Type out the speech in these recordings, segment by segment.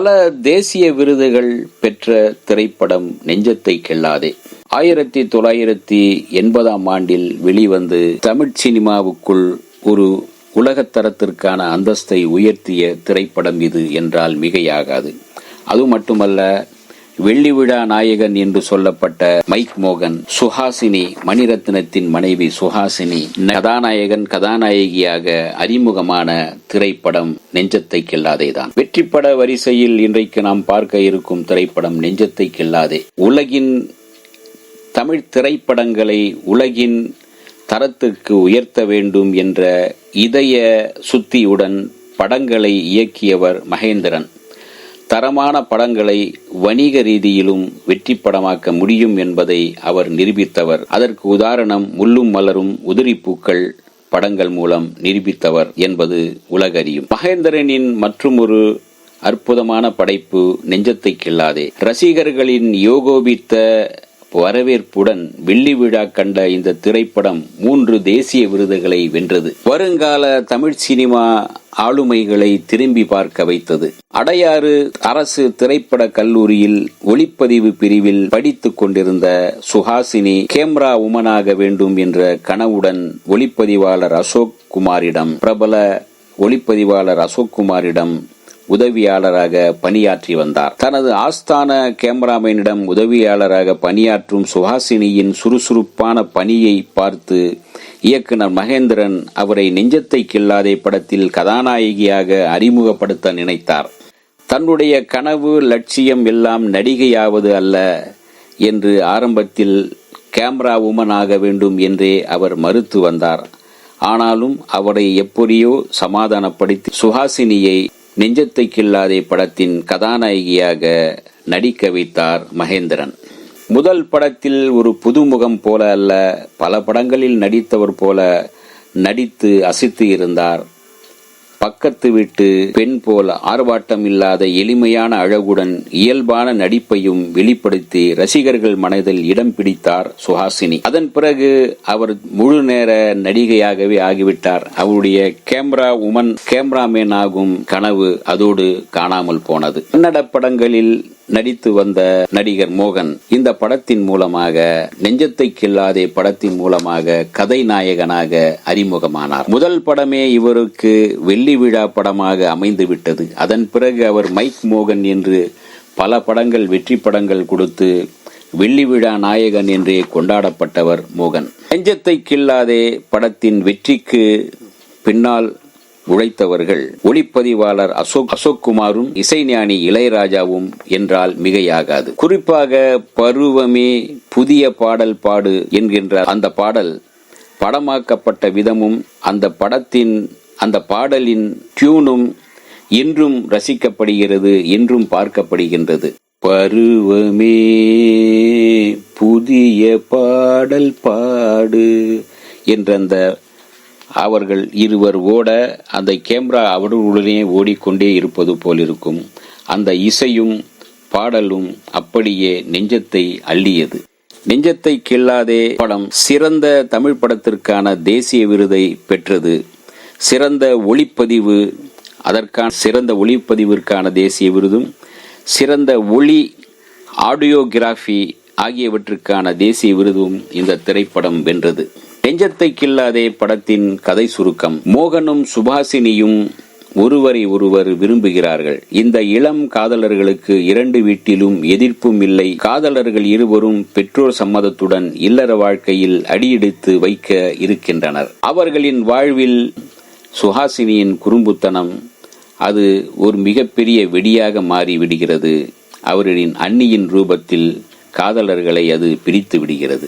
பல தேசிய விருதுகள் பெற்ற திரைப்படம் நெஞ்சத்தை கிள்ளாதே. 1980 வெளிவந்து தமிழ் சினிமாவுக்குள் ஒரு உலகத்தரத்திற்கான அந்தஸ்தை உயர்த்திய திரைப்படம் இது என்றால் மிகையாகாது. அது மட்டுமல்ல, வெள்ளி விழா நாயகன் என்று சொல்லப்பட்ட மைக் மோகன், சுஹாசினி, மணிரத்னத்தின் மனைவி சுஹாசினி கதாநாயகன் கதாநாயகியாக அறிமுகமான திரைப்படம் நெஞ்சத்தை கிள்ளாதேதான். வெற்றிப்பட வரிசையில் இன்றைக்கு நாம் பார்க்க இருக்கும் திரைப்படம் நெஞ்சத்தை கிள்ளாதே. உலகின் தமிழ் திரைப்படங்களை உலகின் தரத்திற்கு உயர்த்த வேண்டும் என்ற இதய சுத்தியுடன் படங்களை இயக்கியவர் மகேந்திரன். தரமான படங்களை வணிக ரீதியிலும் வெற்றி படமாக்க முடியும் என்பதை அவர் நிரூபித்தவர். அதற்கு உதாரணம் முள்ளும் மலரும், உதிரிப்பூக்கள் படங்கள் மூலம் நிரூபித்தவர் என்பது உலகறியும். மகேந்திரனின் மற்றும் ஒரு அற்புதமான படைப்பு நெஞ்சத்தை கிள்ளாதே. ரசிகர்களின் யோகோபித்த வரவேற்புடன் வெள்ளி விழா கண்ட இந்த திரைப்படம் 3 தேசிய விருதுகளை வென்றது. வருங்கால தமிழ் சினிமா ஆளுமைகளை திரும்பி பார்க்க வைத்தது. அடையாறு அரசு திரைப்பட கல்லூரியில் ஒளிப்பதிவு பிரிவில் படித்துக் கொண்டிருந்த சுஹாசினி கேமரா உமனாக வேண்டும் என்ற கனவுடன் ஒளிப்பதிவாளர் அசோக் குமாரிடம் உதவியாளராக பணியாற்றி வந்தார். தனது ஆஸ்தான கேமராமேனிடம் உதவியாளராக பணியாற்றும் சுஹாசினியின் சுறுசுறுப்பான பணியை பார்த்து இயக்குனர் மகேந்திரன் அவரை நெஞ்சத்தை கிள்ளாதே படத்தில் கதாநாயகியாக அறிமுகப்படுத்த நினைத்தார். தன்னுடைய கனவு லட்சியம் எல்லாம் நடிகையாவது அல்ல என்று ஆரம்பத்தில் கேமரா உமன் ஆக வேண்டும் என்றே அவர் மறுத்து வந்தார். ஆனாலும் அவரை எப்படியோ சமாதானப்படுத்தி சுஹாசினியை நெஞ்சத்தை கிள்ளாதே படத்தின் கதாநாயகியாக நடிக்க வைத்தார் மகேந்திரன். முதல் படத்தில் ஒரு புதுமுகம் போல அல்ல, பல படங்களில் நடித்தவர் போல நடித்து அசைத்து இருந்தார். பக்கத்து வீட்டு பெண் போல ஆர்ப்பாட்டம் இல்லாத எளிமையான அழகுடன் இயல்பான நடிப்பையும் வெளிப்படுத்தி ரசிகர்கள் மனதில் இடம் பிடித்தார் சுஹாசினி. அதன் பிறகு அவர் முழு நேர நடிகையாகவே ஆகிவிட்டார். அவருடைய கேமராமேன் ஆகும் கனவு அதோடு காணாமல் போனது. கன்னட படங்களில் நடித்து வந்த நடிகர் மோகன் இந்த படத்தின் மூலமாக, நெஞ்சத்தை கிள்ளாதே படத்தின் மூலமாக கதை நாயகனாக அறிமுகமானார். முதல் படமே இவருக்கு வெள்ளி விழா படமாக அமைந்துவிட்டது. அதன் பிறகு அவர் மைக் மோகன் என்று பல படங்கள் வெற்றி படங்கள் கொடுத்து வெள்ளி விழா நாயகன் என்றே கொண்டாடப்பட்டவர் மோகன். நெஞ்சத்தை கிள்ளாதே படத்தின் வெற்றிக்கு பின்னால் உழைத்தவர்கள் ஒளிப்பதிவாளர் அசோக் குமாரும் இசைஞானி இளையராஜாவும் என்றால் மிகையாகாது. குறிப்பாக பருவமே புதிய பாடல் பாடு என்கின்ற அந்த பாடல் படமாக்கப்பட்ட விதமும் அந்த பாடலின் டியூனும் இன்றும் ரசிக்கப்படுகிறது, இன்றும் பார்க்கப்படுகின்றது. பருவமே புதிய பாடல் பாடு என்ற அந்த அவர்கள் இருவர் ஓட அந்த கேமரா அவர்களுடனே ஓடிக்கொண்டே இருப்பது போல் இருக்கும். அந்த இசையும் பாடலும் அப்படியே நெஞ்சத்தை அள்ளியது. நெஞ்சத்தை கிள்ளாதே படம் சிறந்த தமிழ் படத்திற்கான தேசிய விருதை பெற்றது. சிறந்த ஒளிப்பதிவிற்கான தேசிய விருதும், சிறந்த ஒளி ஆடியோகிராஃபி ஆகியவற்றுக்கான தேசிய விருதும் இந்த திரைப்படம் வென்றது. நெஞ்சத்தை கிள்ளாதே படத்தின் கதை சுருக்கம். மோகனும் சுபாசினியும் ஒருவரை ஒருவர் விரும்புகிறார்கள். இந்த இளம் காதலர்களுக்கு 2 வீட்டிலும் எதிர்ப்பும் இல்லை. காதலர்கள் இருவரும் பெற்றோர் சம்மதத்துடன் இல்லற வாழ்க்கையில் அடியெடுத்து வைக்க இருக்கின்றனர். அவர்களின் வாழ்வில் சுஹாசினியின் குறும்புத்தனம் அது ஒரு மிகப்பெரிய வெடியாக மாறி விடுகிறது. அவர்களின் அண்ணியின் ரூபத்தில் காதலர்களை அது பிரித்து விடுகிறது.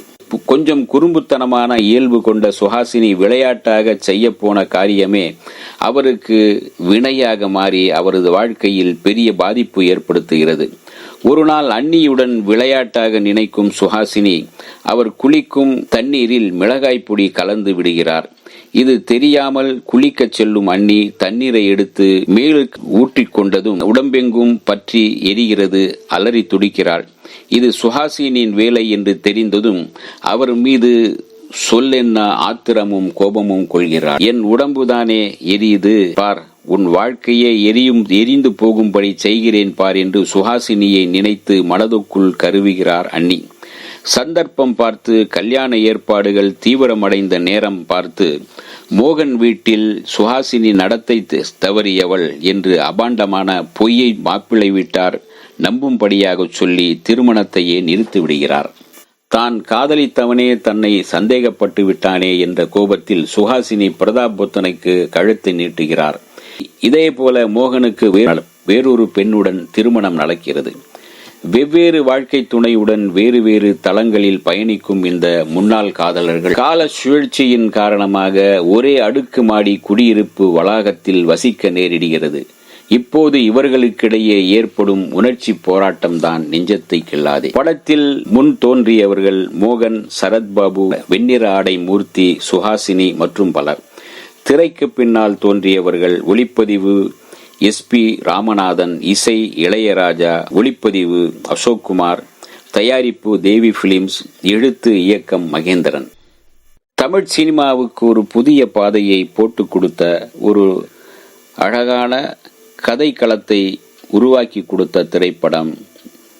கொஞ்சம் குறும்புத்தனமான இயல்பு கொண்ட சுஹாசினி விளையாட்டாக செய்ய போன காரியமே அவருக்கு வினையாக மாறி அவரது வாழ்க்கையில் பெரிய பாதிப்பு ஏற்படுத்துகிறது. ஒரு நாள் அண்ணியுடன் விளையாட்டாக நினைக்கும் சுஹாசினி அவர் குளிக்கும் தண்ணீரில் மிளகாய் பொடி கலந்து விடுகிறார். இது தெரியாமல் குளிக்கச் செல்லும் அண்ணி தண்ணீரை எடுத்து மேலுக்கு ஊற்றிக்கொண்டதும் உடம்பெங்கும் பற்றி எரிகிறது. அலறி துடிக்கிறாள். இது சுஹாசினியின் வேலை என்று தெரிந்ததும் அவர் மீது சொல்லென்ன ஆத்திரமும் கோபமும் கொள்கிறார். என் உடம்புதானே எரியுது பார், உன் வாழ்க்கையே எரிந்து போகும்படி செய்கிறேன் பார் என்று சுஹாசினியை நினைத்து மனதுக்குள் கருவுகிறார் அண்ணி. சந்தர்ப்பம் பார்த்து கல்யாண ஏற்பாடுகள் தீவிரமடைந்த நேரம் பார்த்து மோகன் வீட்டில் சுஹாசினி நடத்தை தவறியவள் என்று அபாண்டமான பொய்யை மாப்பிள்ளை வீட்டார் நம்பும்படியாக சொல்லி திருமணத்தையே நிறுத்திவிடுகிறார். தான் காதலித்தவனே தன்னை சந்தேகப்பட்டு விட்டானே என்ற கோபத்தில் சுஹாசினி பிரதாப் போத்தனுக்கு கழுத்தை நீட்டுகிறார். இதே போல மோகனுக்கு வேறொரு பெண்ணுடன் திருமணம் நடக்கிறது. வெவ்வேறு வாழ்க்கை துணையுடன் வேறு வேறு தளங்களில் பயணிக்கும் இந்த முன்னாள் காதலர்கள் கால சுழற்சியின் காரணமாக ஒரே அடுக்குமாடி குடியிருப்பு வளாகத்தில் வசிக்க நேரிடுகிறது. இப்போது இவர்களுக்கிடையே ஏற்படும் உணர்ச்சி போராட்டம் தான் நெஞ்சத்தை கிள்ளாதே. படத்தில் முன் தோன்றியவர்கள் மோகன், சரத்பாபு, வெண்ணிற ஆடை மூர்த்தி, சுஹாசினி மற்றும் பலர். திரைக்கு பின்னால் தோன்றியவர்கள் ஒளிப்பதிவு SP ராமநாதன், இசை இளையராஜா, ஒளிப்பதிவு அசோக்குமார், தயாரிப்பு தேவி பிலிம்ஸ், எழுத்து இயக்கம் மகேந்திரன். தமிழ் சினிமாவுக்கு ஒரு புதிய பாதையை போட்டுக் கொடுத்த ஒரு அழகான கதை களத்தை உருவாக்கி கொடுத்த திரைப்படம்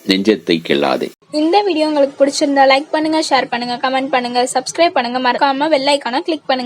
நெஞ்சத்தை கிள்ளாதே. இந்த வீடியோ உங்களுக்கு பிடிச்சிருந்தா லைக் பண்ணுங்க, ஷேர் பண்ணுங்க, கமெண்ட் பண்ணுங்க, சப்ஸ்கிரைப் பண்ணுங்க, மறக்காம பெல் ஐகானை கிளிக் பண்ணுங்க.